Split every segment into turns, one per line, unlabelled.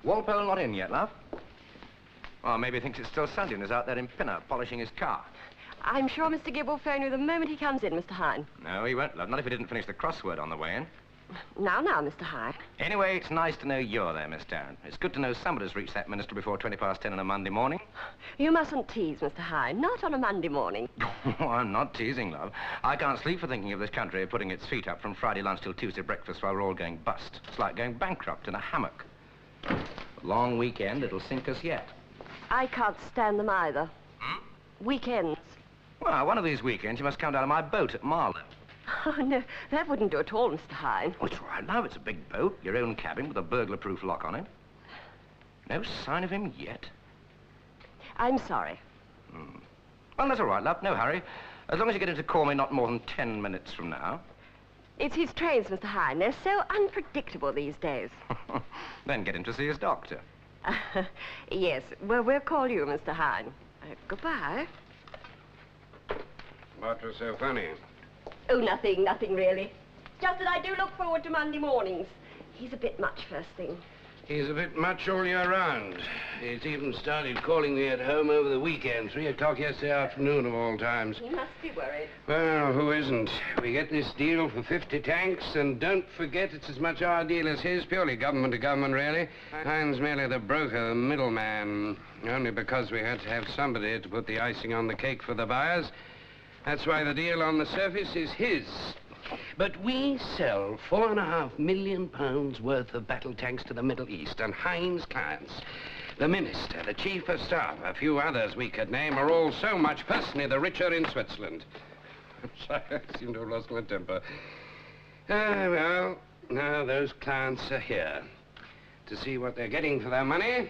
Walpole not in yet, love? Well, maybe he thinks it's still Sunday and is out there in Pinner, polishing his car.
I'm sure Mr. Gibb will phone you the moment he comes in, Mr. Hine.
No, he won't, love. Not if he didn't finish the crossword on the way in.
Now, Mr. Hine.
Anyway, it's nice to know you're there, Miss Tarrant. It's good to know somebody's reached that minister before 10:20 on a Monday morning.
You mustn't tease, Mr. Hine. Not on a Monday morning.
Oh, I'm not teasing, love. I can't sleep for thinking of this country putting its feet up from Friday lunch till Tuesday breakfast while we're all going bust. It's like going bankrupt in a hammock. A long weekend, it'll sink us yet.
I can't stand them either.
Hmm?
Weekends.
Well, one of these weekends you must come down on my boat at Marlow.
Oh, no, that wouldn't do at all, Mr. Hine.
Oh, it's all right now. It's a big boat, your own cabin with a burglar-proof lock on it. No sign of him yet.
I'm sorry.
Well, that's all right, love. No hurry. As long as you get him to call me not more than 10 minutes from now.
It's his trains, Mr. Hine. They're so unpredictable these days.
Then get him to see his doctor.
Yes. Well, we'll call you, Mr. Hine. Goodbye.
What was so funny?
Oh, nothing really. Just that I do look forward to Monday mornings. He's a bit much first thing.
He's a bit much all year round. He's even started calling me at home over the weekend, 3 o'clock yesterday afternoon of all times.
He must be worried.
Well, who isn't? We get this deal for 50 tanks, and don't forget it's as much our deal as his, purely government to government, really. Hine's merely the broker, the middleman, only because we had to have somebody to put the icing on the cake for the buyers. That's why the deal on the surface is his. But we sell £4.5 million worth of battle tanks to the Middle East, and Hine's clients, the minister, the chief of staff, a few others we could name, are all so much personally the richer in Switzerland. I seem to have lost my temper. Well, now those clients are here to see what they're getting for their money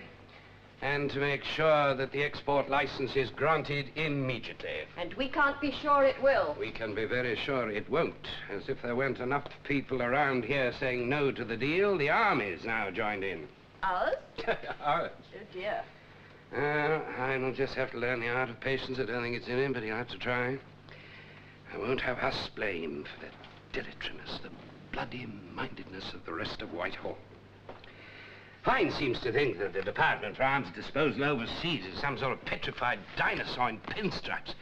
and to make sure that the export license is granted immediately.
And we can't be sure it will.
We can be very sure it won't. As if there weren't enough people around here saying no to the deal, the army's now joined in.
Us?
Ours.
Oh, dear.
Hine will just have to learn the art of patience. I don't think it's in him, but he'll have to try. I won't have us blamed for the dilatoriness, the bloody-mindedness of the rest of Whitehall. Hine seems to think that the Department for Arms Disposal overseas is some sort of petrified dinosaur in pinstripes.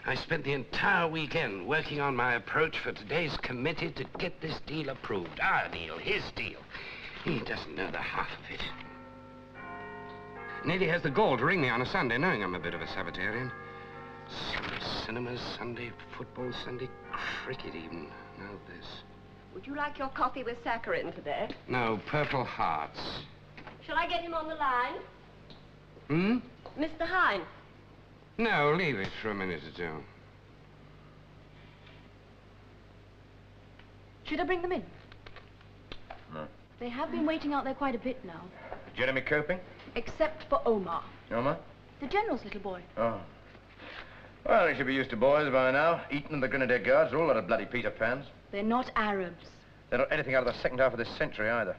I spent the entire weekend working on my approach for today's committee to get this deal approved. Our deal, his deal. He doesn't know the half of it. And yet he has the gall to ring me on a Sunday, knowing I'm a bit of a Sabbatarian. Sunday cinemas, Sunday football, Sunday cricket even. Now this.
Would you like your coffee with saccharin today?
No, Purple Hearts.
Shall I get him on the line?
Hmm?
Mr. Hine.
No, leave it for a minute or two.
Should I bring them in?
No.
They have been waiting out there quite a bit now.
Jeremy coping?
Except for Omar,
Omar?
the General's little boy.
Oh. Well, he should be used to boys by now. Eton and the Grenadier Guards are all a lot of bloody Peter Pans.
They're not Arabs.
They're not anything out of the second half of this century, either.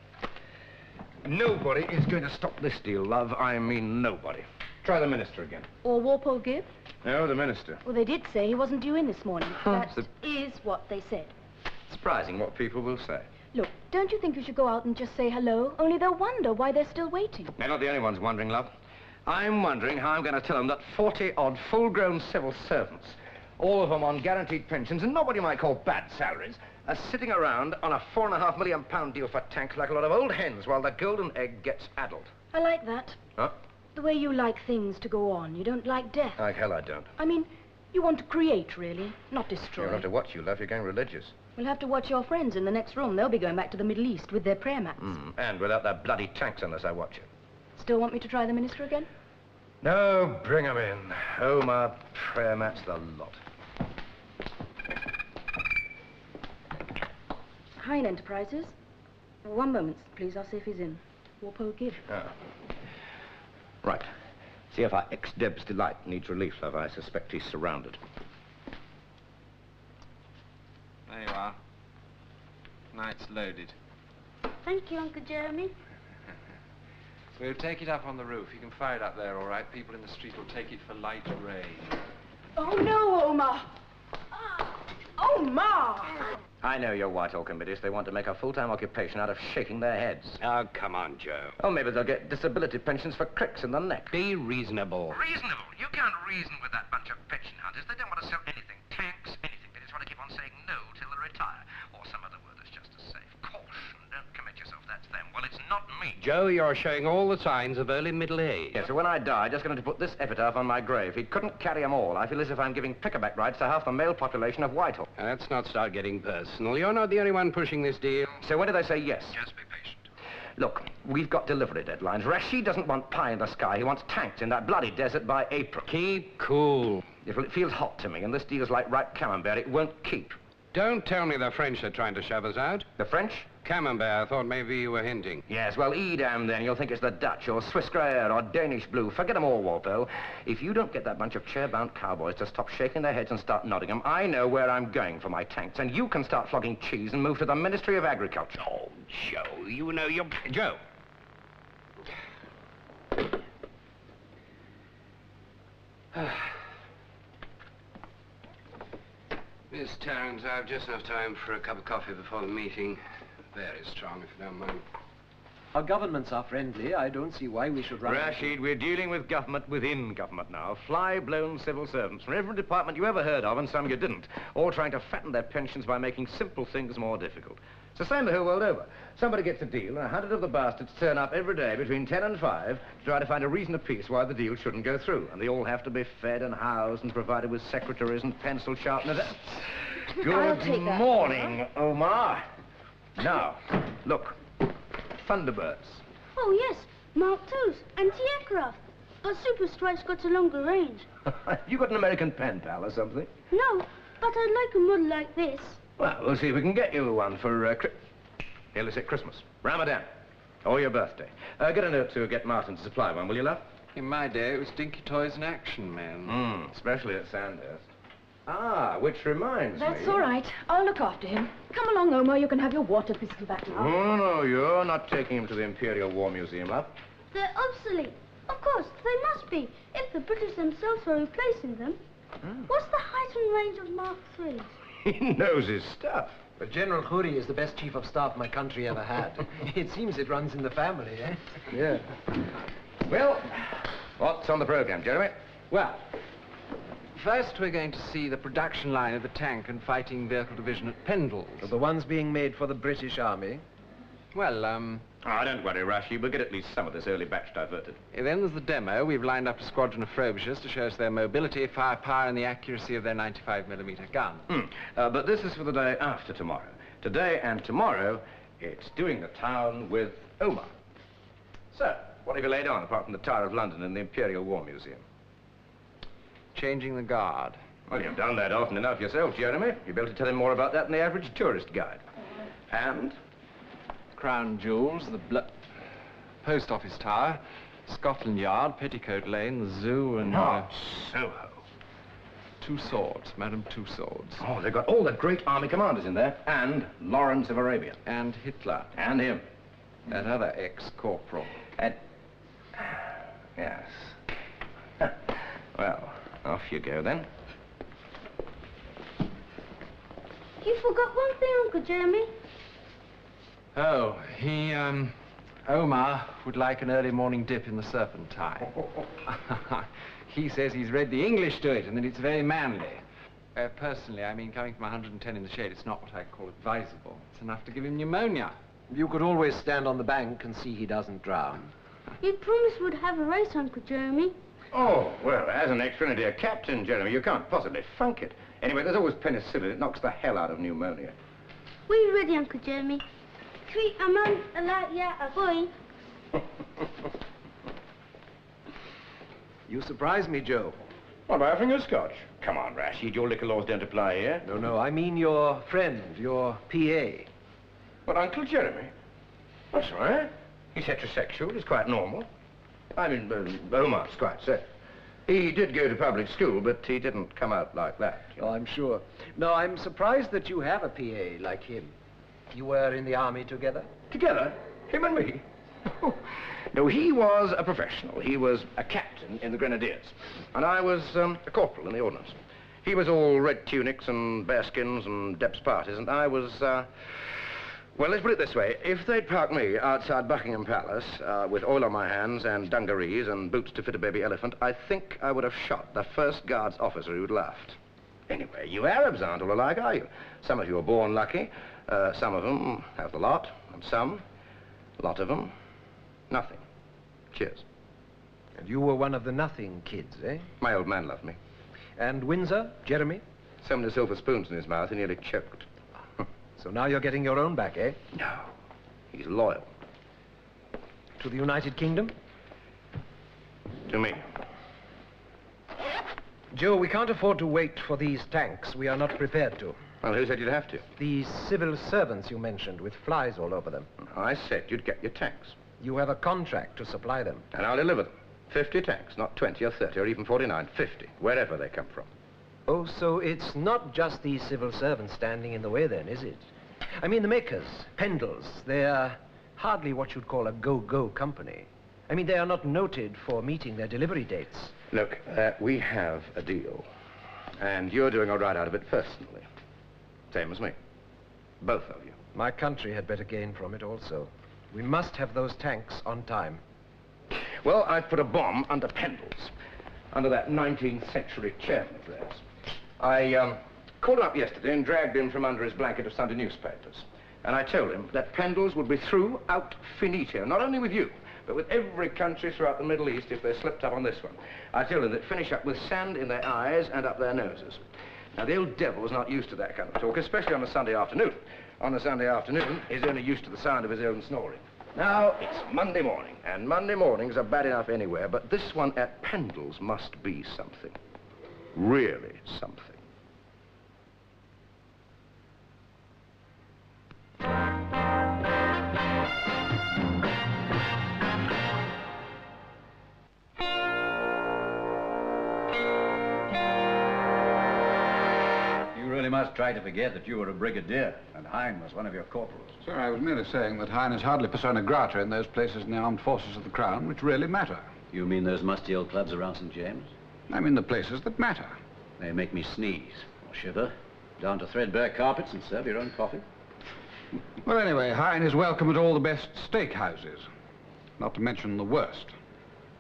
Nobody is going to stop this deal, love. I mean nobody. Try the minister again.
Or Walpole Gibb?
No, the minister.
Well, they did say he wasn't due in this morning. That
So-
is what they said.
Surprising what people will say.
Look, don't you think you should go out and just say hello? Only they'll wonder why they're still waiting.
They're not the only ones wondering, love. I'm wondering how I'm going to tell them that 40-odd full-grown civil servants, all of them on guaranteed pensions and not what you might call bad salaries, are sitting around on a £4.5 million deal for tanks like a lot of old hens while the golden egg gets addled.
I like that.
Huh?
The way you like things to go on. You don't like death.
Like hell I don't.
I mean, you want to create, really, not destroy.
You're not to watch you, love. You're going religious.
We'll have to watch your friends in the next room. They'll be going back to the Middle East with their prayer mats.
And without their bloody tanks unless I watch it.
Still want me to try the minister again?
No, bring 'em in. Omar, prayer mats, the lot.
Hine Enterprises. 1 moment, please. I'll see if he's in. Walpole Gibb.
Oh. Right. See if our ex-Deb's Delight needs relief, love. I suspect he's surrounded.
There you are. Night's loaded.
Thank you, Uncle Jeremy.
We'll take it up on the roof. You can fire it up there, all right? People in the street will take it for light rain.
Oh, no, Omar! Omar!
I know your Whitehall committees. They want to make a full-time occupation out of shaking their heads.
Oh, come on, Joe.
Oh, maybe they'll get disability pensions for cricks in the neck.
Be reasonable.
Reasonable? You can't reason with that bunch of pension hunters. They don't want to sell anything. Tanks, anything. They just want to keep on saying no till they retire. Or some other word that's just as safe. Caution. Don't commit yourself. That's them. Well, it's not me.
Joe, you're showing all the signs of early middle age.
Yeah, so when I die, just going to put this epitaph on my grave. He couldn't carry 'em all. I feel as if I'm giving pickerback rights to half the male population of Whitehall.
Let's not start getting personal. You're not the only one pushing this deal.
So when did they say yes?
Just be patient.
Look, we've got delivery deadlines. Rashid doesn't want pie in the sky. He wants tanks in that bloody desert by April.
Keep cool.
If it feels hot to me, and this deal's like ripe camembert, it won't keep.
Don't tell me the French are trying to shove us out.
The French?
Camembert, I thought maybe you were hinting.
Yes, well, Edam then. You'll think it's the Dutch or Swiss Gruyere or Danish Blue. Forget 'em all, Walpole. If you don't get that bunch of chair-bound cowboys to stop shaking their heads and start nodding 'em, I know where I'm going for my tanks, and you can start flogging cheese and move to the Ministry of Agriculture.
Oh, Joe, you know you're... Joe! Miss Tarrant, I've just enough time for a cup of coffee before the meeting. Very strong, if you don't mind.
Our governments are friendly. I don't see why we should run...
Rashid, we're dealing with government within government now. Fly-blown civil servants from every department you ever heard of, and some you didn't, all trying to fatten their pensions by making simple things more difficult. It's the same the whole world over. Somebody gets a deal, and 100 of the bastards turn up every day between 10 and 5 to try to find a reason apiece why the deal shouldn't go through. And they all have to be fed and housed and provided with secretaries and pencil sharpeners. Good morning, Omar. Now, look. Thunderbirds.
Oh, yes, Mark II's, anti-aircraft. But Super Strike's got a longer range.
You got an American pen pal or something?
No, but I'd like a model like this.
Well, we'll see if we can get you one for, let's say Christmas, Ramadan, or your birthday. Get a note to get Martin to supply one, will you, love?
In my day, it was Dinky Toys and Action Men.
Especially at Sandhurst. Ah, which reminds me...
That's all right. I'll look after him. Come along, Omar. You can have your water pistol back now.
Oh, no, you're not taking him to the Imperial War Museum, love.
They're obsolete. Of course, they must be, if the British themselves are replacing them. What's the height and range of Mark III?
He knows his stuff.
But General Khoury is the best chief of staff my country ever had. It seems it runs in the family, eh?
Yeah. Well, what's on the program, Jeremy?
Well, first we're going to see the production line of the tank and fighting vehicle division at Pendle's.
The ones being made for the British Army.
Well,
Oh, don't worry, Rashid. We'll get at least some of this early batch diverted.
then there's the demo. We've lined up a squadron of Frobishers to show us their mobility, firepower, and the accuracy of their 95mm gun.
But this is for the day after tomorrow. Today and tomorrow, it's doing the town with Omar. So, what have you laid on, apart from the Tower of London and the Imperial War Museum?
Changing the guard.
Well, you've done that often enough yourself, Jeremy. You'll be able to tell him more about that than the average tourist guide. And?
Crown Jewels, the Post Office Tower, Scotland Yard, Petticoat Lane, the Zoo, and...
Soho.
Two Swords, Madame Two Swords.
Oh, they've got all the great army commanders in there. And Lawrence of Arabia.
And Hitler.
And him.
That other ex-corporal.
And... Yes. Well, off you go, then.
You forgot one thing, Uncle Jeremy.
Oh, Omar would like an early morning dip in the Serpentine. He says he's read the English to it and that it's very manly. Personally, I mean, coming from 110 in the shade, it's not what I call advisable. It's enough to give him pneumonia.
You could always stand on the bank and see he doesn't drown.
You promised we'd have a race, Uncle Jeremy.
Oh, well, as an ex-grenadier captain, Jeremy, you can't possibly funk it. Anyway, there's always penicillin. It knocks the hell out of pneumonia.
We're ready, Uncle Jeremy. 3 a month, a lot, yeah, a going.
You surprise me, Joe.
What about having a scotch? Come on, Rashid, your liquor laws don't apply here.
No, I mean your friend, your PA.
But Uncle Jeremy? That's all right. He's heterosexual, he's quite normal. I mean, Omar's quite safe. He did go to public school, but he didn't come out like that.
Oh, I'm sure. No, I'm surprised that you have a PA like him. You were in the army together?
Together? Him and me? No, he was a professional. He was a captain in the Grenadiers. And I was a corporal in the Ordnance. He was all red tunics and bearskins and Dep's parties, and I was, well, let's put it this way. If they'd parked me outside Buckingham Palace with oil on my hands and dungarees and boots to fit a baby elephant, I think I would have shot the first guards officer who'd laughed. Anyway, you Arabs aren't all alike, are you? Some of you are born lucky. Some of them have the lot, and some, a lot of them, nothing. Cheers.
And you were one of the nothing kids, eh?
My old man loved me.
And Windsor, Jeremy?
So many silver spoons in his mouth, he nearly choked.
So now you're getting your own back, eh?
No, he's loyal.
To the United Kingdom?
To me.
Joe, we can't afford to wait for these tanks. We are not prepared to.
Well, who said you'd have to?
These civil servants you mentioned with flies all over them.
I said you'd get your tanks.
You have a contract to supply them.
And I'll deliver them. 50 tanks, not 20 or 30 or even 49, 50, wherever they come from.
Oh, so it's not just these civil servants standing in the way then, is it? I mean, the makers, Pendles, they're hardly what you'd call a go-go company. I mean, they are not noted for meeting their delivery dates.
Look, we have a deal. And you're doing all right out of it personally. Same as me. Both of you.
My country had better gain from it also. We must have those tanks on time.
Well, I've put a bomb under Pendles, under that 19th century chairman of theirs. I called him up yesterday and dragged him from under his blanket of Sunday newspapers. And I told him that Pendles would be through out finito, not only with you, but with every country throughout the Middle East if they slipped up on this one. I told him they'd finish up with sand in their eyes and up their noses. Now, the old devil's not used to that kind of talk, especially on a Sunday afternoon. On a Sunday afternoon, he's only used to the sound of his own snoring. Now, it's Monday morning, and Monday mornings are bad enough anywhere, but this one at Pendles must be something. Really something.
You must try to forget that you were a brigadier and Hine was one of your corporals.
Sir, I was merely saying that Hine is hardly persona grata in those places in the armed forces of the Crown which really matter.
You mean those musty old clubs around St. James?
I mean the places that matter.
They make me sneeze or shiver, down to threadbare carpets and serve your own coffee.
Well, anyway, Hine is welcome at all the best steakhouses, not to mention the worst.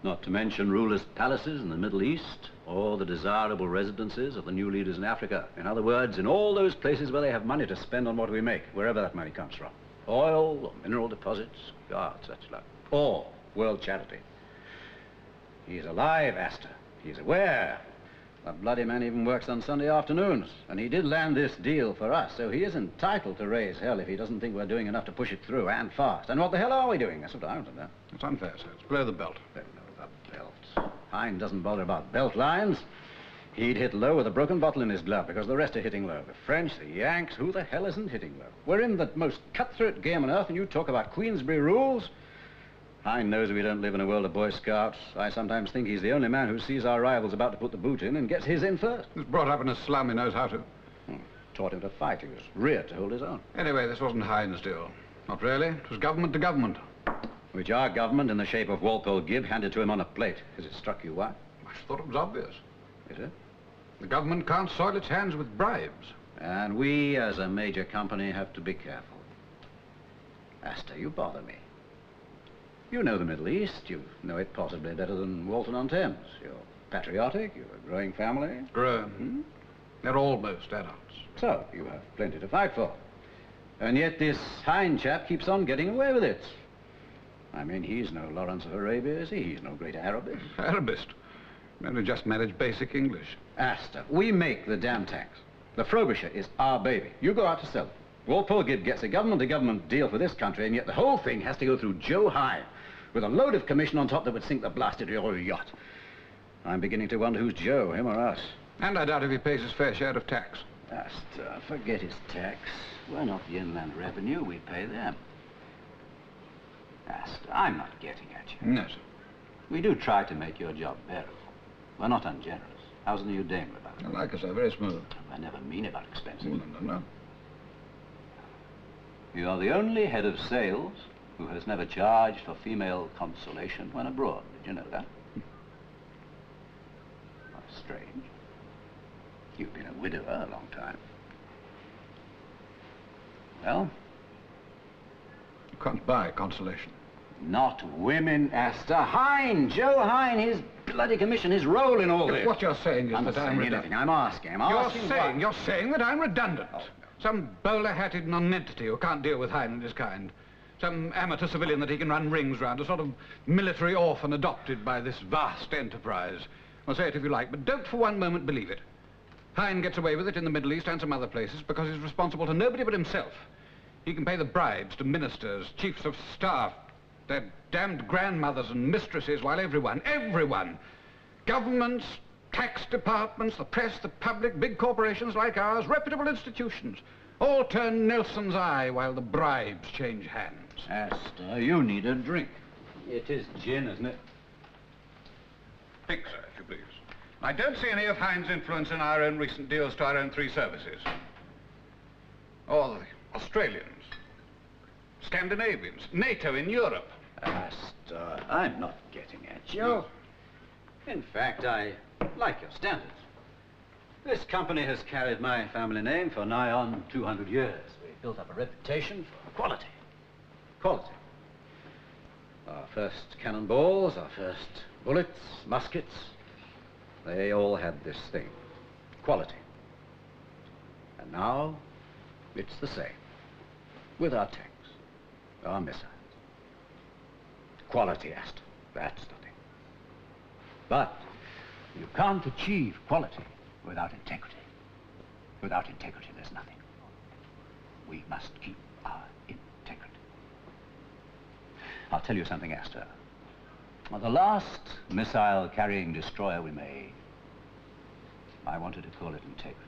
Not to mention rulers' palaces in the Middle East, or the desirable residences of the new leaders in Africa. In other words, in all those places where they have money to spend on what we make, wherever that money comes from. Oil, or mineral deposits, God, such luck. Or world charity. He's alive, Astor. He's aware. That bloody man even works on Sunday afternoons. And he did land this deal for us, so he is entitled to raise hell if he doesn't think we're doing enough to push it through, and fast. And what the hell are we doing? That's what I want to know.
It's unfair, sir. It's below the belt.
Below the belt. Hine doesn't bother about belt lines. He'd hit low with a broken bottle in his glove because the rest are hitting low. The French, the Yanks, who the hell isn't hitting low? We're in the most cutthroat game on earth, and you talk about Queensberry rules? Hine knows we don't live in a world of Boy Scouts. I sometimes think he's the only man who sees our rivals about to put the boot in and gets his in first.
He was brought up in a slum, he knows how to.
Taught him to fight. He was reared to hold his own.
Anyway, this wasn't Hine's deal. Not really. It was government to government.
Which our government, in the shape of Walpole Gibb, handed to him on a plate. Has it struck you why?
I thought it was obvious.
Is it?
The government can't soil its hands with bribes.
And we, as a major company, have to be careful. Astor, you bother me. You know the Middle East. You know it possibly better than Walton-on-Thames. You're patriotic. You have a growing family.
Grown. They're almost adults.
So, you have plenty to fight for. And yet this Hine chap keeps on getting away with it. I mean, he's no Lawrence of Arabia, is he? He's no great Arabist.
Arabist. Only just managed basic English.
Astor, we make the damn tanks. The Frobisher is our baby. You go out to sell it. Walpole Gibb gets a government-to-government deal for this country, and yet the whole thing has to go through Joe Hine, with a load of commission on top that would sink the blasted yacht. I'm beginning to wonder who's Joe, him or us.
And I doubt if he pays his fair share of tax.
Forget his tax. We're not the Inland Revenue, we pay them. Astor, I'm not getting at you.
No, sir.
We do try to make your job bearable. We're not ungenerous. How's the new dame about?
I like her, sir. Very smooth.
I never mean about expensive.
No.
You are the only head of sales who has never charged for female consolation when abroad. Did you know that? That's strange. You've been a widower a long time. Well?
You can't buy consolation.
Not women, Astor. Hine, Joe Hine, his bloody commission, his role in all this.
What you're saying is
I'm not
that I'm
saying
redundant.
anything. I'm asking.
You're saying that I'm redundant.
Oh.
Some bowler-hatted nonentity who can't deal with Hine and his kind. Some amateur civilian that he can run rings round, a sort of military orphan adopted by this vast enterprise. Well, say it if you like, but don't for one moment believe it. Hine gets away with it in the Middle East and some other places because he's responsible to nobody but himself. He can pay the bribes to ministers, chiefs of staff, their damned grandmothers and mistresses, while everyone, governments, tax departments, the press, the public, big corporations like ours, reputable institutions, all turn Nelson's eye while the bribes change hands.
Astor, you need a drink. It is gin, isn't it?
Think, sir, if you please. I don't see any of Hine's influence in our own recent deals to our own three services. Or the Australians, Scandinavians, NATO in Europe.
Astor, I'm not getting at you. In fact, I like your standards. This company has carried my family name for nigh on 200 years. We've built up a reputation for quality. Quality. Our first cannonballs, our first bullets, muskets, they all had this thing. Quality. And now, it's the same. With our tanks, our missiles. Quality, Astor. That's the thing. But you can't achieve quality without integrity. Without integrity, there's nothing. We must keep our integrity. I'll tell you something, Astor. The last missile-carrying destroyer we made, I wanted to call it integrity.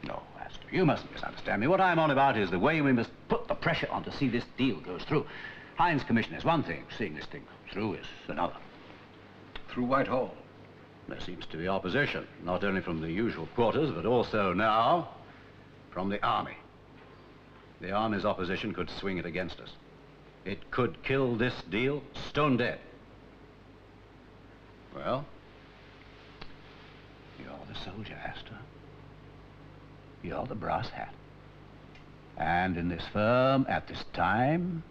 No, Astor, you mustn't misunderstand me. What I'm on about is the way we must put the pressure on to see this deal goes through. Hine's commission is one thing. Seeing this thing through is another.
Through Whitehall.
There seems to be opposition, not only from the usual quarters, but also now from the army. The army's opposition could swing it against us. It could kill this deal stone dead. Well, you're the soldier, Astor. You're the brass hat. And in this firm, at this time,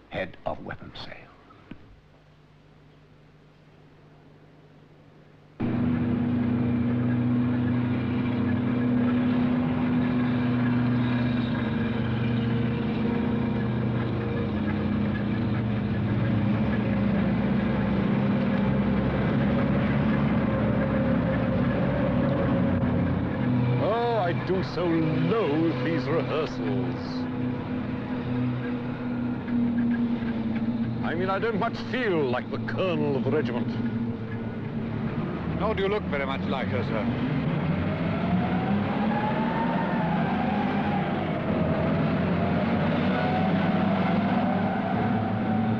head of weapons sale.
do so loathe these rehearsals. I mean, I don't much feel like the colonel of the regiment.
Nor do you look very much like her, sir.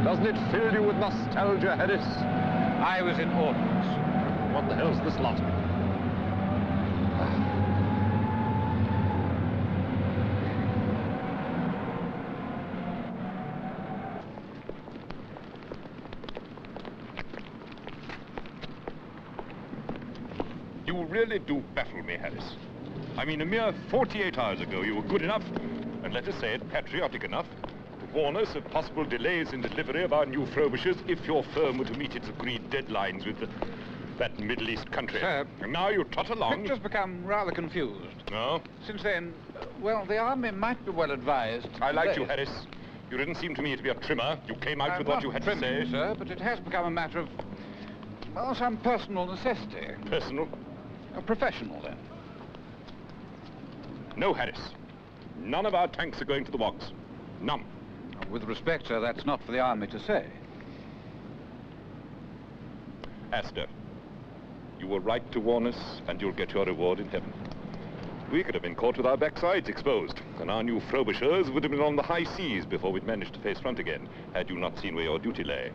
Doesn't it fill you with nostalgia, Harris?
I was in ordnance.
What the hell's this lot?
You really do baffle me, Harris. I mean, a mere 48 hours ago, you were good enough, and let us say it, patriotic enough, to warn us of possible delays in delivery of our new Frobishers if your firm were to meet its agreed deadlines with that Middle East country.
Sir,
and now you trot along.
Picture's become rather confused.
No?
Since then, well, the army might be well advised.
I liked you, Harris. You didn't seem to me to be a trimmer. You came out with what you had to say.
Sir, but it has become a matter of, well, some personal necessity.
Personal?
Professional, then.
No, Harris. None of our tanks are going to the Wogs. None.
With respect, sir, that's not for the army to say.
Astor, you were right to warn us, and you'll get your reward in heaven. We could have been caught with our backsides exposed, and our new Frobishers would have been on the high seas before we'd managed to face front again, had you not seen where your duty lay.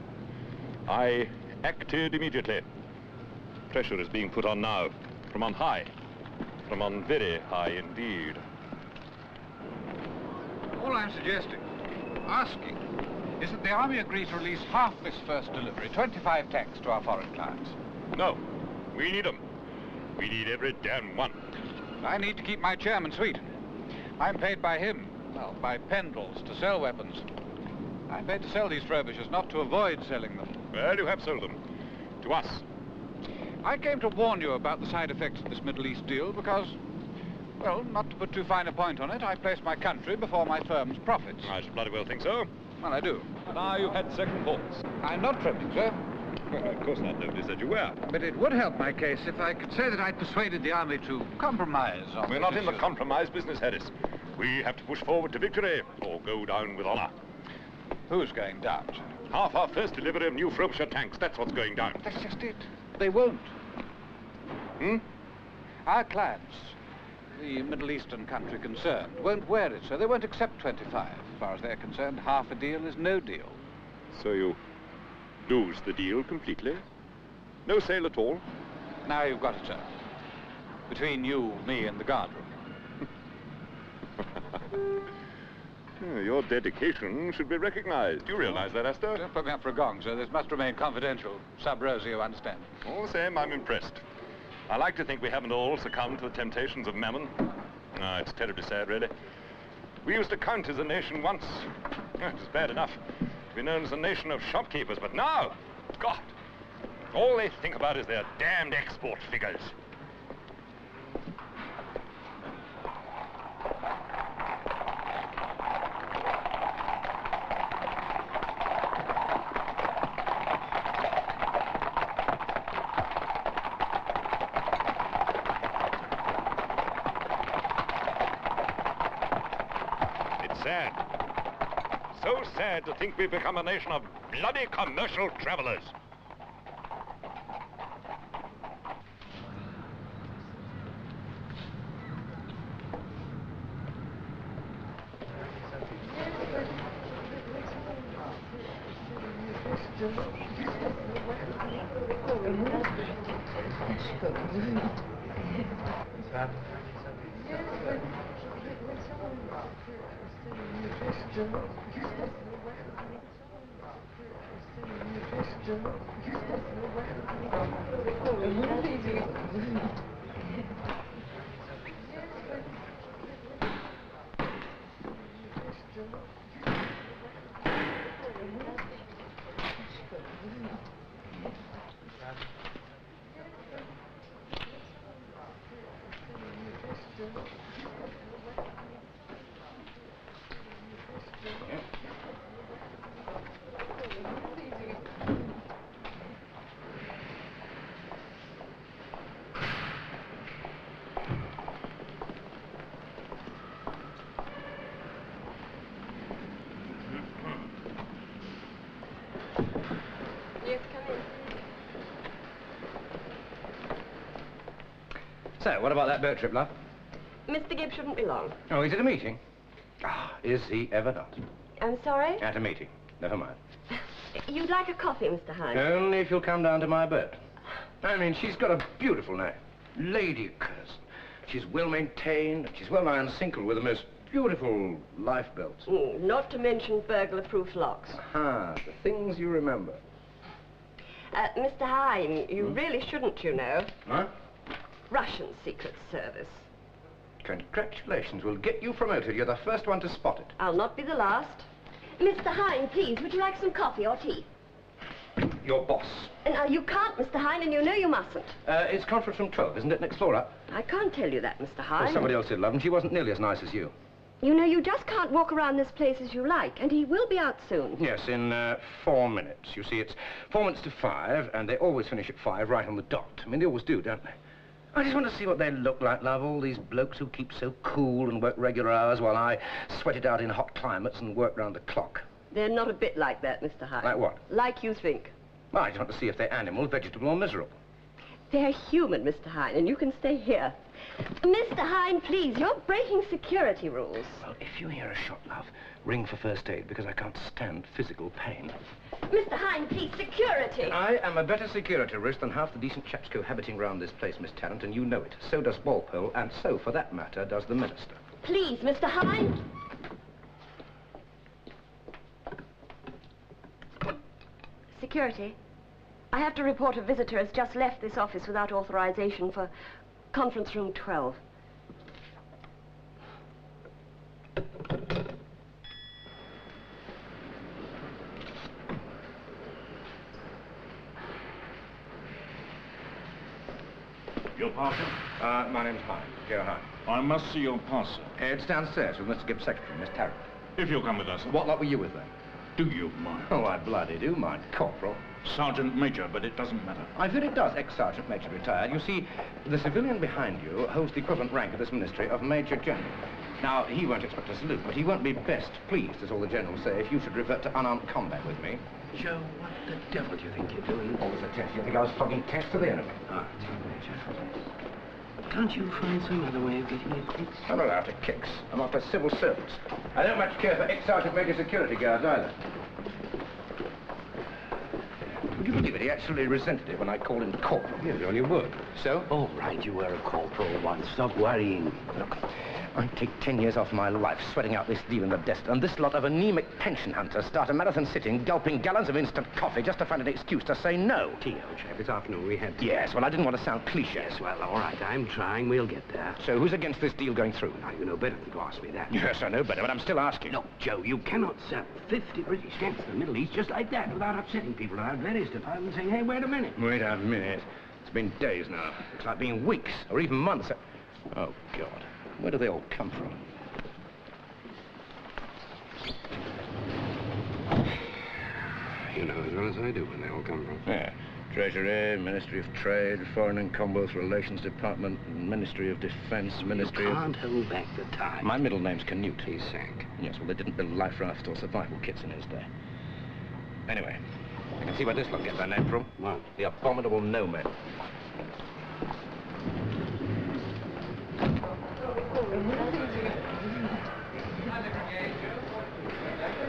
I acted immediately. Pressure is being put on now, from on high, from on very high indeed.
All I'm suggesting, asking, is that the army agree to release half this first delivery, 25 tanks, to our foreign clients.
No, we need them. We need every damn one.
I need to keep my chairman sweet. I'm paid by him, well, by Pendles, to sell weapons. I'm paid to sell these Frobishers, not to avoid selling them.
Well, you have sold them. To us.
I came to warn you about the side effects of this Middle East deal because, well, not to put too fine a point on it, I place my country before my firm's profits.
I should bloody well think so.
Well, I do.
Now you've had second thoughts.
I'm not trembling, sir.
Well, of course not. Nobody said you were.
But it would help my case if I could say that I'd persuaded the army to compromise on
We're
this
not in the
issue.
compromise business, Harris. We have to push forward to victory, or go down with honor.
Who's going down, sir?
Half our first delivery of new Frobisher tanks, that's what's going down.
That's just it. They won't. Our clients, the Middle Eastern country concerned, won't wear it, sir. They won't accept 25. As far as they're concerned, half a deal is no deal.
So you lose the deal completely? No sale at all?
Now you've got it, sir. Between you, me, and the guardroom.
Your dedication should be recognized. Do you realize that, Astor?
Don't put me up for a gong, sir. This must remain confidential. Sub rosa, you understand.
All the same, I'm impressed. I like to think we haven't all succumbed to the temptations of mammon. No, it's terribly sad, really. We used to count as a nation once. It was bad enough to be known as a nation of shopkeepers, but now, God, all they think about is their damned export figures. Sad. So sad to think we've become a nation of bloody commercial travelers.
So, what about that boat trip, love?
Mr. Gibb shouldn't be long.
Oh, he's at a meeting? Ah, is he ever not?
I'm sorry?
At a meeting. Never mind.
You'd like a coffee, Mr. Hine?
Only if you'll come down to my boat. I mean, she's got a beautiful name. Lady Curzon. She's well maintained, and she's well nigh unsinkled with the most beautiful life belts.
Not to mention burglar-proof locks.
Aha, the things you remember.
Mr. Hine, you really shouldn't, you know.
Huh?
Russian Secret Service.
Congratulations. We'll get you promoted. You're the first one to spot it.
I'll not be the last. Mr. Hine, please, would you like some coffee or tea?
Your boss.
Now, you can't, Mr. Hine, and you know you mustn't.
It's conference from 12, isn't it? Next floor up.
I can't tell you that, Mr. Hine.
Well, somebody else did, love, and she wasn't nearly as nice as you.
You know, you just can't walk around this place as you like, and he will be out soon.
Yes, in 4 minutes. You see, it's 4 minutes to 5, and they always finish at 5, right on the dot. I mean, they always do, don't they? I just want to see what they look like, love. All these blokes who keep so cool and work regular hours while I sweat it out in hot climates and work round the clock.
They're not a bit like that, Mr. Hine.
Like what?
Like you think.
Well, I just want to see if they're animal, vegetable, or miserable.
They're human, Mr. Hine, and you can stay here. Mr. Hine, please, you're breaking security rules.
Well, if you hear a shot, love, ring for first aid, because I can't stand physical pain.
Mr. Hine, please, security.
I am a better security risk than half the decent chaps cohabiting round this place, Miss Tarrant, and you know it. So does Walpole, and so, for that matter, does the minister.
Please, Mr. Hine. Security. I have to report a visitor has just left this office without authorization for conference room 12.
Your parcel?
My name's Hine, Joe Hine.
I must see your parcel.
It's downstairs with Mr. Gibbs' secretary, Miss Tarrant.
If you'll come with us.
What lot were you with then?
Do you mind?
Oh, I bloody do mind, Corporal.
Sergeant Major, but it doesn't matter.
I fear it does, ex-Sergeant Major retired. You see, the civilian behind you holds the equivalent rank of this ministry of Major General. Now, he won't expect a salute, but he won't be best pleased, as all the generals say, if you should revert to unarmed combat with me.
Joe, what the devil do you think you're doing?
Always a test. You think I was flogging tests to the enemy?
Ah, Major. Can't you find some other way of getting your kicks?
I'm not after kicks. I'm after civil servants. I don't much care for ex-Sergeant Major security guards either. Would you believe it? He actually resented it when I called him Corporal.
Yeah, well, you would.
So?
All right, you were a corporal once. Stop worrying.
Look, I take 10 years off my life sweating out this deal in the desert, and this lot of anemic pension hunters start a marathon sitting, gulping gallons of instant coffee just to find an excuse to say no.
Tea, old chap, this afternoon we had tea.
Yes, well, I didn't want to sound cliché.
Yes, well, all right, I'm trying. We'll get there.
So who's against this deal going through?
Now, you know better than to ask me that.
Yes, I know better, but I'm still asking.
Look, Joe, you cannot sell 50 British camps in the Middle East just like that without upsetting people without various departments saying, hey, wait a minute.
Wait a minute. It's been days now. It's like being weeks or even months. Oh, God. Where do they all come from?
You know as well as I do where they all come from.
Yeah. Treasury, Ministry of Trade, Foreign and Commonwealth Relations Department, Ministry of Defense, Ministry of...
You can't hold back the time.
My middle name's Canute.
He sank.
Yes, well, they didn't build life rafts or survival kits in his day. Anyway, I can see where this lot gets their name from.
What?
The Abominable No Men.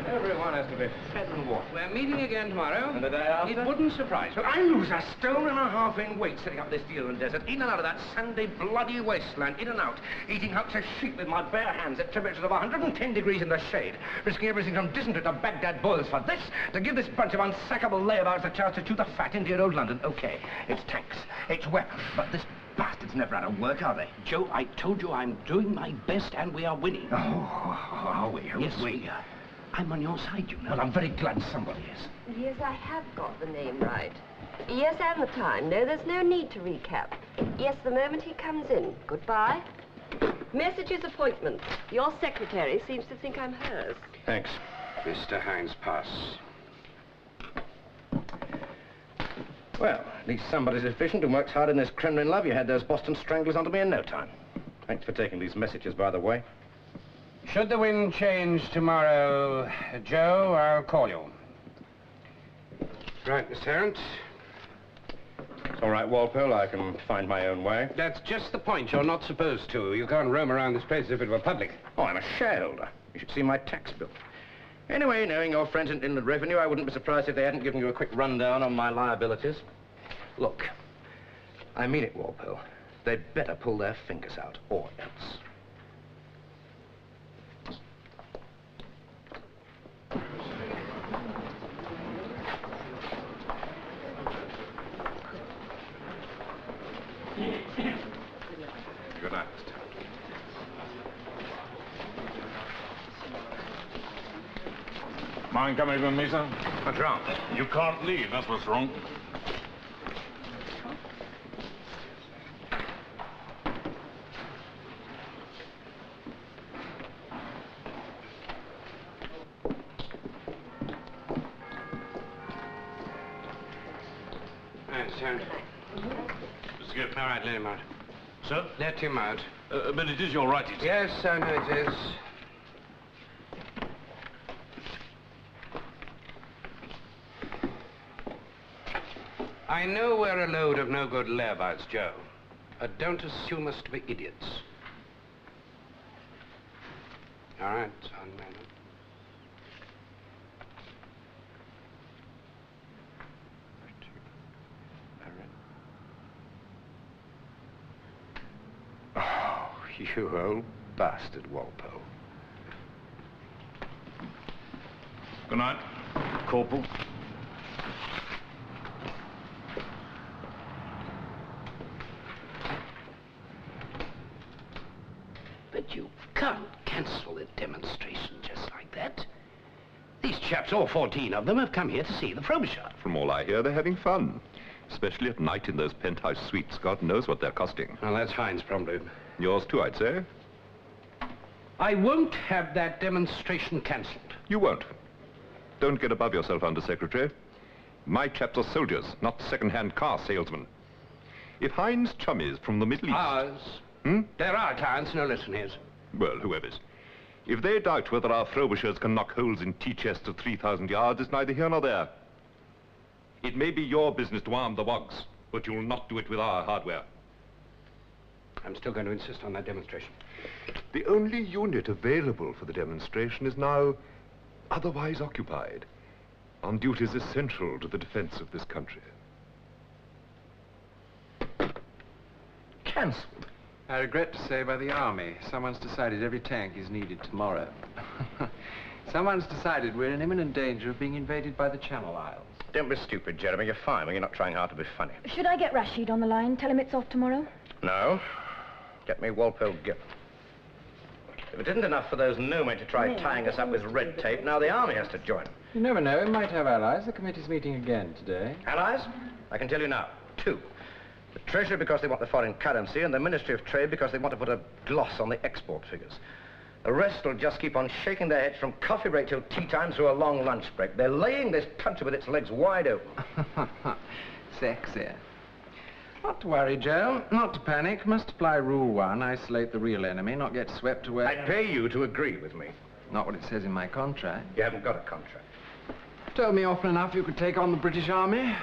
Everyone has to be fed and watered.
We're meeting again tomorrow.
And the day after?
It wouldn't surprise me.
Well, I lose a stone and a half in weight setting up this deal in the desert, in and out of that sandy, bloody wasteland, in and out, eating hunks of sheep with my bare hands at temperatures of 110 degrees in the shade, risking everything from dysentery to Baghdad boils for this, to give this bunch of unsackable layabouts a chance to chew the fat in dear old London. Okay, it's tanks, it's weapons, but this bastard's never out of work, are they?
Joe, I told you I'm doing my best and we are winning.
Oh, are we?
Yes, we are. I'm on your side, you know.
Well, I'm very glad somebody is.
Yes, I have got the name right. Yes, and the time. No, there's no need to recap. Yes, the moment he comes in. Goodbye. Messages, appointments. Your secretary seems to think I'm hers.
Thanks.
Mr. Hine's pass.
Well, at least somebody's efficient and works hard in this Kremlin love. You had those Boston stranglers onto me in no time. Thanks for taking these messages, by the way.
Should the wind change tomorrow, Joe, I'll call you. Right, Miss Tarrant.
It's all right, Walpole. I can find my own way.
That's just the point. You're not supposed to. You can't roam around this place as if it were public.
Oh, I'm a shareholder. You should see my tax bill. Anyway, knowing your friends in Inland Revenue, I wouldn't be surprised if they hadn't given you a quick rundown on my liabilities. Look, I mean it, Walpole. They'd better pull their fingers out, or else. Good night, Mr.
Mind coming with me, sir?
What's wrong?
You can't leave, that's what's wrong.
All right, Miss Tarrant.
Mr. Gibb.
All right, let him out.
sir.
Let him out.
But it is your right, it is.
Yes, I know it is. I know we're a load of no-good layabouts, Joe. But don't assume us to be idiots. All right, son, man. Oh, you old bastard, Walpole.
Good night, Corporal.
But you can't cancel the demonstration just like that. These chaps, all 14 of them, have come here to see the Frobisher.
From all I hear, they're having fun. Especially at night in those penthouse suites. God knows what they're costing.
Well, that's Hine's problem.
Yours too, I'd say.
I won't have that demonstration cancelled.
You won't. Don't get above yourself, Undersecretary. My chaps are soldiers, not second-hand car salesmen. If Hine's chummies from the Middle East...
Ours. They're our clients, no less than his.
Well, whoever's. If they doubt whether our Frobishers can knock holes in tea chests at 3,000 yards, it's neither here nor there. It may be your business to arm the wogs, but you'll not do it with our hardware.
I'm still going to insist on that demonstration.
The only unit available for the demonstration is now otherwise occupied, on duties essential to the defense of this country.
Cancelled? I regret to say by the army. Someone's decided every tank is needed tomorrow. Someone's decided we're in imminent danger of being invaded by the Channel Isles.
Don't be stupid, Jeremy. You're fine when you're not trying hard to be funny.
Should I get Rashid on the line? Tell him it's off tomorrow?
No. Get me Walpole Gibb. If it isn't enough for those no men to try tying us up with red tape, now the army has to join.
You never know. We might have allies. The committee's meeting again today.
Allies? I can tell you now. 2. The Treasury because they want the foreign currency, and the Ministry of Trade because they want to put a gloss on the export figures. The rest will just keep on shaking their heads from coffee break till tea time through a long lunch break. They're laying this country with its legs wide open.
Sexy. Not to worry, Joe. Not to panic. Must apply Rule 1. Isolate the real enemy, not get swept away.
I pay you to agree with me.
Not what it says in my contract.
You haven't got a contract.
Told me often enough you could take on the British Army.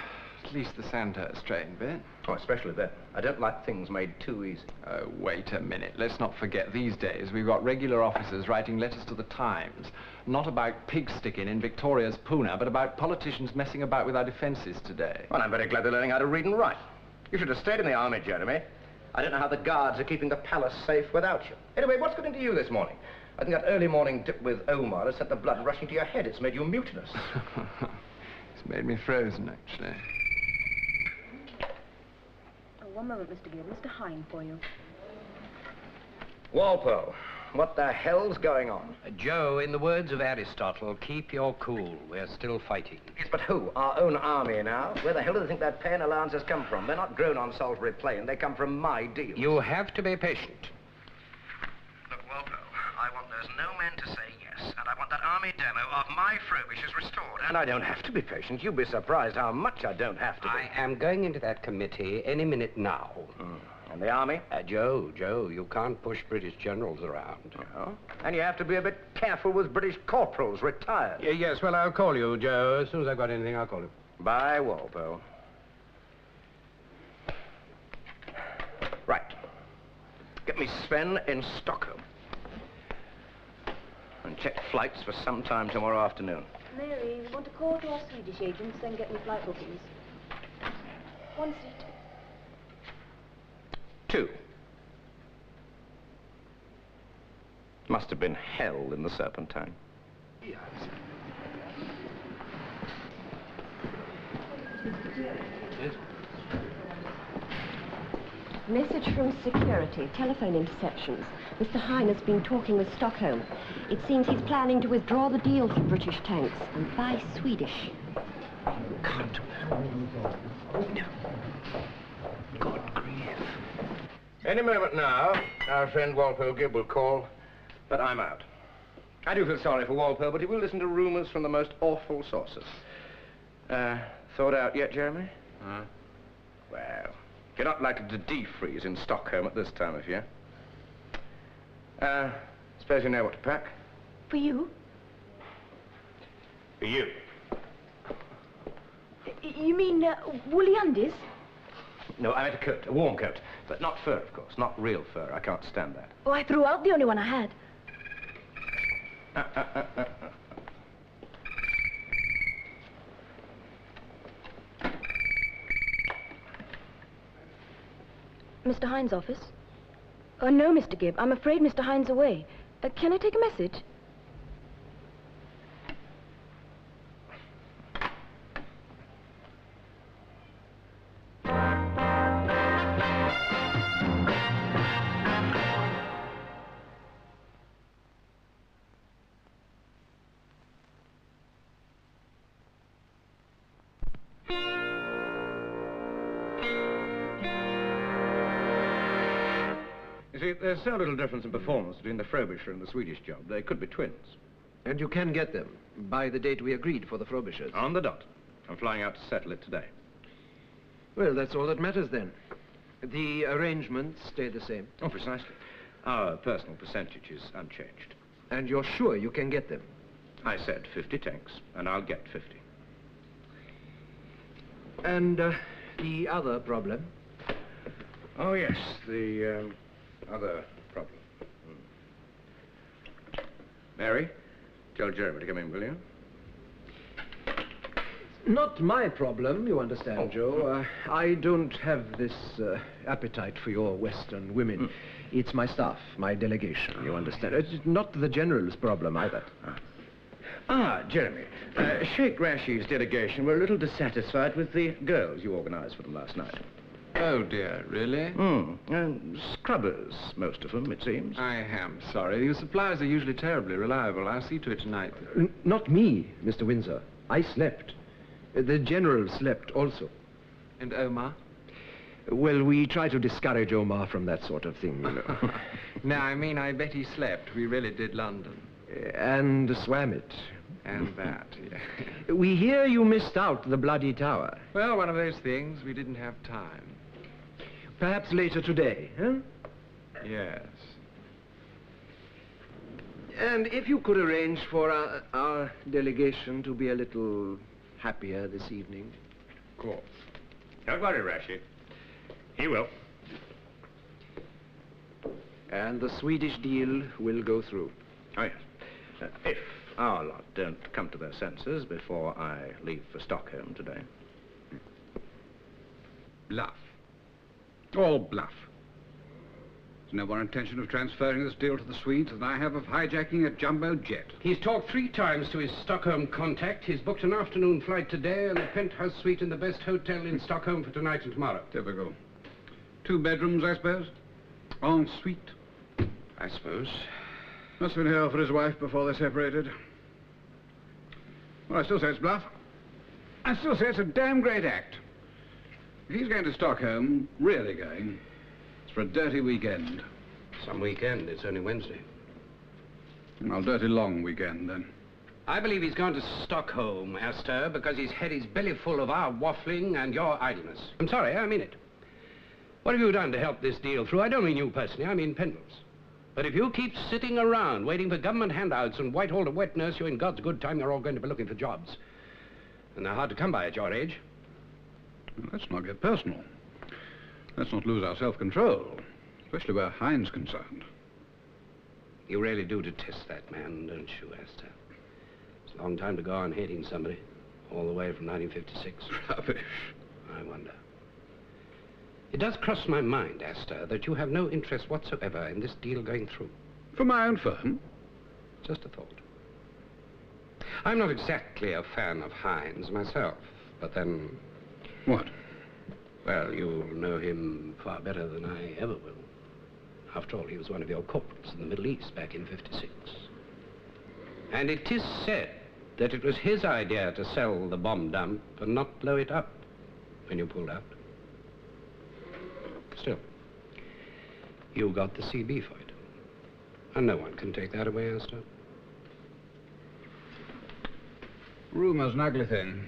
At least the Sandhurst train bit.
Oh, especially then. I don't like things made too easy.
Oh, wait a minute. Let's not forget these days we've got regular officers writing letters to the Times. Not about pig sticking in Victoria's Puna, but about politicians messing about with our defences today.
Well, I'm very glad they're learning how to read and write. You should have stayed in the army, Jeremy. I don't know how the guards are keeping the palace safe without you. Anyway, what's got into you this morning? I think that early morning dip with Omar has sent the blood rushing to your head. It's made you mutinous.
It's made me frozen, actually.
One moment, Mr. Gibb. Mr. Hine for you.
Walpole, what the hell's going on?
Joe, in the words of Aristotle, keep your cool. We're still fighting.
Yes, but who? Our own army now? Where the hell do they think that pay and allowances come from? They're not grown on Salisbury Plain. They come from my deal.
You have to be patient.
Look, Walpole, I want those no men to say yes, and I want that army demo of my Frobishers restored. And I don't have to be patient. You'd be surprised how much I don't have to be.
I am going into that committee any minute now.
And the army?
Joe, you can't push British generals around.
Oh? And you have to be a bit careful with British corporals retired.
Yes, well, I'll call you, Joe. As soon as I've got anything, I'll call you.
Bye, Walpole. Right. Get me Sven in Stockholm. And check flights for sometime tomorrow afternoon.
Mary, we want to call to our Swedish agents, then get me flight bookings. 1 seat.
2. Must have been hell in the Serpentine.
Yes.
Message from security, telephone interceptions. Mr. Hine has been talking with Stockholm. It seems he's planning to withdraw the deal for British tanks and buy Swedish.
Can't do that. No. God grief.
Any moment now, our friend Walpole Gibb will call, but I'm out. I do feel sorry for Walpole, but he will listen to rumors from the most awful sources. Thought out yet, Jeremy?
Huh?
Well, You're not likely to defreeze in Stockholm at this time of year. Suppose you know what to pack?
For you?
For you.
You mean woolly undies?
No, I meant a coat, a warm coat. But not fur, of course. Not real fur. I can't stand that.
Oh, I threw out the only one I had. Mr. Hine's office? Oh, no, Mr. Gibb. I'm afraid Mr. Hine's away. Can I take a message?
You see, there's so little difference in performance between the Frobisher and the Swedish job. They could be twins.
And you can get them by the date we agreed for the Frobishers.
On the dot. I'm flying out to settle it today.
Well, that's all that matters then. The arrangements stay the same.
Oh, precisely. Our personal percentage is unchanged.
And you're sure you can get them?
I said 50 tanks, and I'll get 50.
And the other problem?
Oh, yes, the other problem. Mary, tell Jeremy to come in, will you?
Not my problem, you understand, Joe. I don't have this appetite for your Western women. It's my staff, my delegation, you understand. It's not the General's problem, either.
Jeremy, Sheikh Rashid's delegation were a little dissatisfied with the girls you organized for them last night.
Oh, dear, really?
Scrubbers, most of them, it seems.
I am sorry. Your supplies are usually terribly reliable. I'll see to it tonight.
Not me, Mr. Windsor. I slept. The General slept also.
And Omar?
Well, we try to discourage Omar from that sort of thing, you know.
No, I mean, I bet he slept. We really did London.
And swam it.
And that, yeah.
We hear you missed out the Bloody Tower.
Well, one of those things. We didn't have time.
Perhaps later today, huh?
Yes.
And if you could arrange for our delegation to be a little happier this evening.
Of course. Don't worry, Rashid. He will.
And the Swedish deal will go through.
Oh, yes. If our lot don't come to their senses before I leave for Stockholm today.
Bluff. All bluff. There's no more intention of transferring this deal to the Swedes than I have of hijacking a jumbo jet.
He's talked 3 times to his Stockholm contact. He's booked an afternoon flight today and a penthouse suite in the best hotel in Stockholm for tonight and tomorrow.
Typical. 2 bedrooms, I suppose? En suite?
I suppose.
Must have been here for his wife before they separated. Well, I still say it's bluff. I still say it's a damn great act. If he's going to Stockholm, really going, it's for a dirty weekend.
Some weekend. It's only Wednesday.
Well, dirty long weekend, then.
I believe he's gone to Stockholm, Astor, because he's had his belly full of our waffling and your idleness. I'm sorry, I mean it. What have you done to help this deal through? I don't mean you personally, I mean Pendles. But if you keep sitting around waiting for government handouts and Whitehall to wet nurse you in God's good time, you're all going to be looking for jobs. And they're hard to come by at your age.
Well, let's not get personal. Let's not lose our self-control, especially where Hine's concerned.
You really do detest that man, don't you, Astor? It's a long time to go on hating somebody, all the way from 1956.
Rubbish.
I wonder. It does cross my mind, Astor, that you have no interest whatsoever in this deal going through.
For my own firm?
Just a thought. I'm not exactly a fan of Hine's myself, but then...
What?
Well, you'll know him far better than I ever will. After all, he was one of your corporals in the Middle East back in '56. And it is said that it was his idea to sell the bomb dump and not blow it up when you pulled out. Still, you got the CB for it. And no one can take that away, Astor.
Rumor's an ugly thing.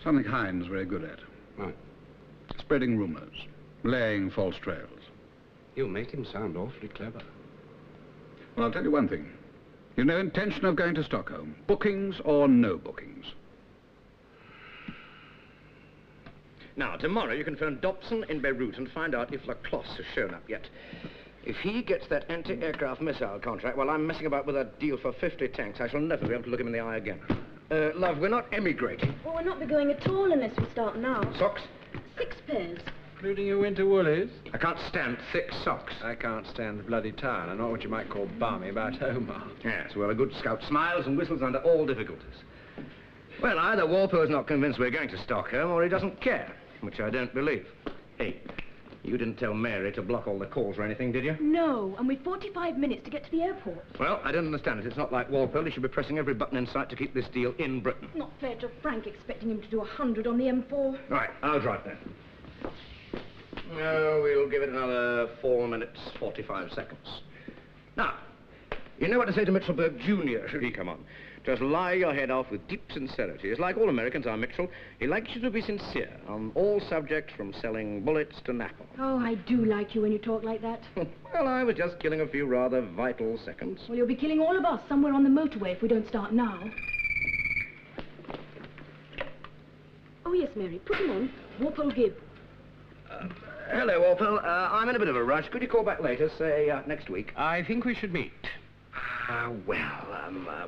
Something Hine's very good at.
Right.
spreading rumors, laying false trails.
You make him sound awfully clever.
Well, I'll tell you one thing. You've no intention of going to Stockholm, bookings or no bookings.
Now, tomorrow you can phone Dobson in Beirut and find out if Lacrosse has shown up yet. If he gets that anti-aircraft missile contract while I'm messing about with a deal for 50 tanks, I shall never be able to look him in the eye again. Love, we're not emigrating.
Well, we're not be going at all unless we start now.
Socks?
6 pairs.
Including your winter woolies?
I can't stand thick socks.
I can't stand the bloody town. I'm not what you might call balmy about Omar.
Yes, well, a good scout smiles and whistles under all difficulties. Well, either Walpole's not convinced we're going to Stockholm or he doesn't care, which I don't believe. Hey, you didn't tell Mary to block all the calls or anything, did you?
No, and we've 45 minutes to get to the airport.
Well, I don't understand it. It's not like Walpole. He should be pressing every button in sight to keep this deal in Britain.
It's not fair to Frank expecting him to do 100 on the M4.
Right, I'll drive then. No, we'll give it another 4 minutes, 45 seconds. Now, you know what to say to Mitchellberg Jr. should he come on. Just lie your head off with deep sincerity. It's like all Americans are, Mitchell. He likes you to be sincere on all subjects from selling bullets to Napa.
Oh, I do like you when you talk like that.
Well, I was just killing a few rather vital seconds.
Well, you'll be killing all of us somewhere on the motorway if we don't start now. Oh, yes, Mary, put him on. Walpole Gibb.
Hello, Walpole. I'm in a bit of a rush. Could you call back later, say, next week?
I think we should meet.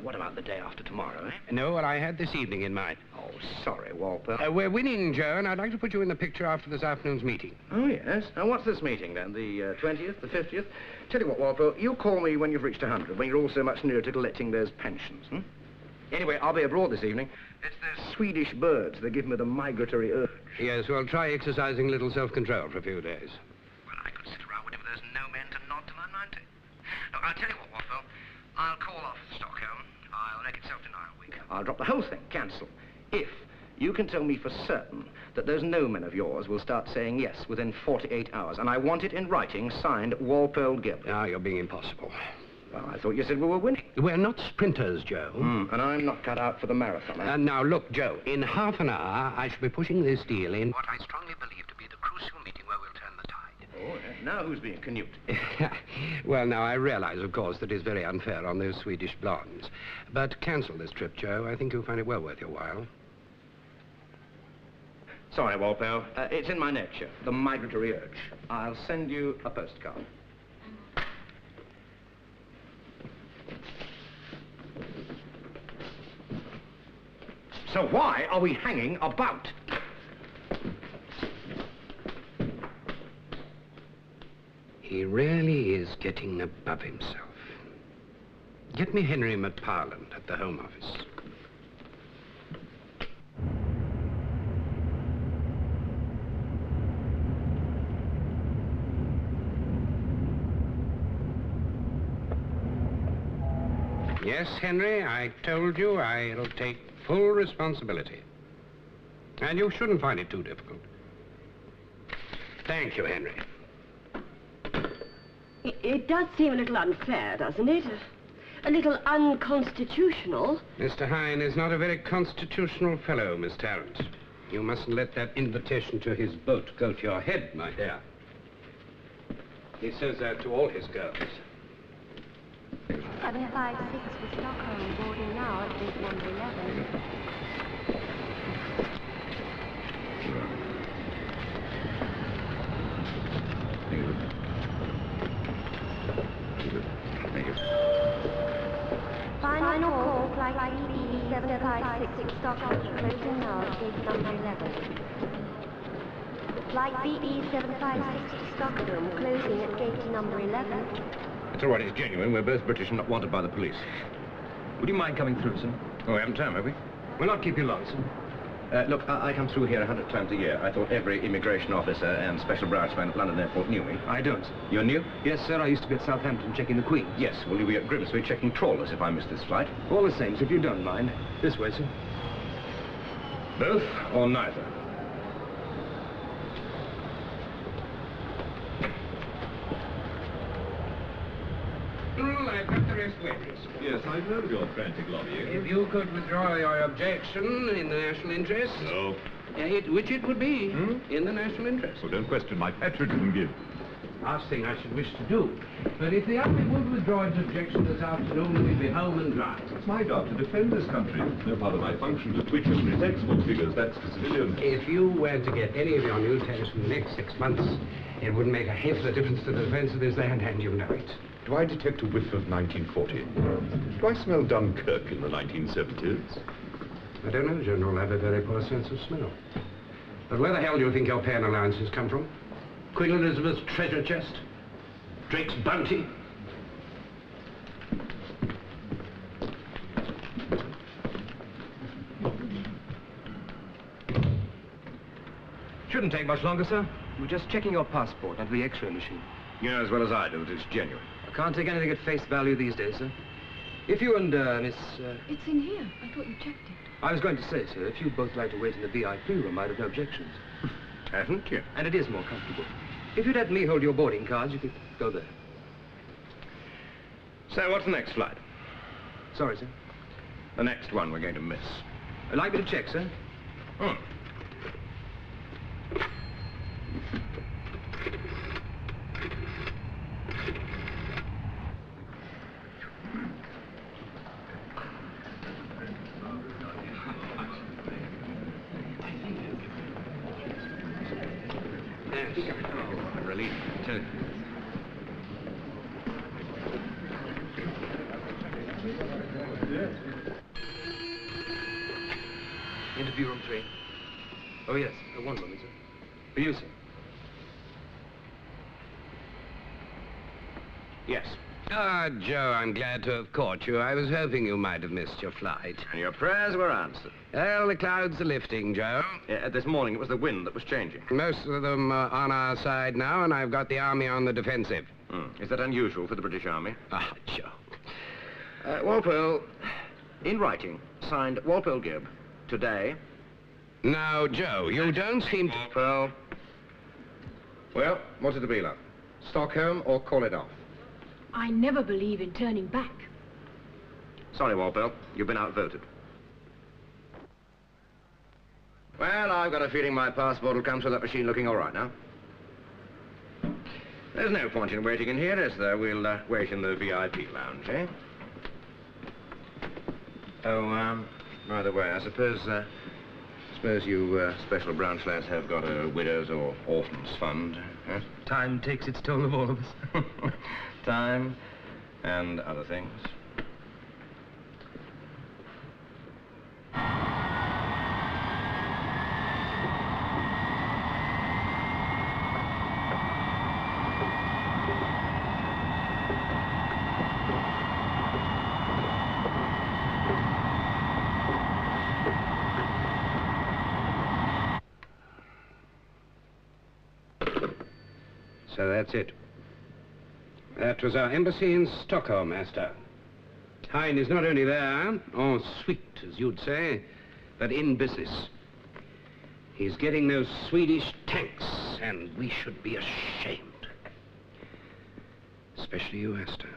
What about the day after tomorrow, eh?
No, well, I had this evening in mind.
Oh, sorry, Walpole.
We're winning, Joe, and I'd like to put you in the picture after this afternoon's meeting.
Oh, yes. Now, what's this meeting, then? The 20th, the 50th? Tell you what, Walpole, you call me when you've reached 100, when you're all so much nearer to collecting those pensions, hmm? Anyway, I'll be abroad this evening. It's those Swedish birds. They give me the migratory urge.
Yes, well, try exercising a little self-control for a few days.
Well, I could sit around whenever there's no men to nod till I'm 90. Look, I'll tell you what, Walpole. I'll call off Stockholm. I'll make it self-denial week. I'll drop the whole thing, cancel. If you can tell me for certain that those no men of yours will start saying yes within 48 hours, and I want it in writing, signed Walpole Gibb.
Ah, you're being impossible.
Well, I thought you said we were winning.
We're not sprinters, Joe.
And I'm not cut out for the marathon, eh?
Now, look, Joe, in half an hour, I shall be pushing this deal in what I strongly believe to be the crucial meeting where we'll turn the tide.
Oh, yes. Now who's being Canute?
Well, now, I realize, of course, that it's very unfair on those Swedish blondes. But cancel this trip, Joe. I think you'll find it well worth your while.
Sorry, Walpole. It's in my nature, the migratory urge. I'll send you a postcard. So why are we hanging about?
He really is getting above himself. Get me Henry McParland at the Home Office. Yes, Henry, I told you I'll take full responsibility. And you shouldn't find it too difficult. Thank you, Henry.
It does seem a little unfair, doesn't it? A little unconstitutional.
Mr. Hine is not a very constitutional fellow, Miss Tarrant. You mustn't let that invitation to his boat go to your head, my dear. He says that to all his girls.
756 for Stockholm, boarding now at gate number 11. Final call, flight BE 756 Stockholm, closing now at gate number 11. Flight BE 756 to Stockholm, closing at gate number 11.
It's all right, it's genuine. We're both British and not wanted by the police.
Would you mind coming through, sir?
Oh, we haven't time, have we?
We'll not keep you long, sir.
Look, I come through here 100 times a year. I thought every immigration officer and special branchman at London Airport knew me.
I don't, sir.
You're new?
Yes, sir. I used to be at Southampton checking the Queen.
Yes. Well, you'll be at Grimsby checking trawlers if I miss this flight.
All the same, sir, if you don't mind. This way, sir.
Both or neither?
General, I've got the rest waiting.
Yes, I've heard of your frantic lobbying.
If you could withdraw your objection in the national interest...
No.
Which it would be in the national interest.
Well, don't question my patriotism, Gibb.
Last thing I should wish to do. But if the army would withdraw its objection this afternoon, we'd be home and dry.
It's my job to defend this country. No part of my function to twitch and its export figures. That's for civilians.
If you were to get any of your new tariffs in the next 6 months, it wouldn't make a hell of a difference to the defense of this land, and you know it.
Do I detect a whiff of 1940? Do I smell Dunkirk in the 1970s?
I don't know, General. I have a very poor sense of smell. But where the hell do you think your pay and allowances come from? Queen Elizabeth's treasure chest? Drake's bounty?
Shouldn't take much longer, sir. We're just checking your passport under the X-ray machine.
You know as well as I do that it's genuine.
I can't take anything at face value these days, sir. If you and Miss...
It's in here. I thought you checked it.
I was going to say, sir, if you'd both like to wait in the VIP room, I'd have no objections.
Haven't you?
And it is more comfortable. If you'd let me hold your boarding cards, you could go there.
So what's the next flight?
Sorry, sir.
The next one we're going to miss.
I'd like me to check, sir.
I'm relieved, too.
Interview room 3. Oh, yes. One moment, sir. For you, sir.
Yes.
Ah, Joe, I'm glad to have caught you. I was hoping you might have missed your flight.
And your prayers were answered.
Well, the clouds are lifting, Joe.
Yeah, this morning it was the wind that was changing.
Most of them are on our side now, and I've got the army on the defensive.
Is that unusual for the British Army?
Ah, Joe.
Walpole, in writing, signed Walpole Gibb, today.
Now, Joe, you don't seem to...
Walpole. Well, what's it to be like? Stockholm or call it off?
I never believe in turning back.
Sorry, Walpole, you've been outvoted. Well, I've got a feeling my passport will come through that machine looking all right now. There's no point in waiting in here, is there? We'll wait in the VIP lounge, eh? Oh, by the way, I suppose you special branch lads have got a widows' or orphans' fund, huh?
Time takes its toll of all of us.
Time and other things.
So that's it. That was our embassy in Stockholm, Master. Hine is not only there, or sweet, as you'd say, but in business. He's getting those Swedish tanks, and we should be ashamed. Especially you, Esther.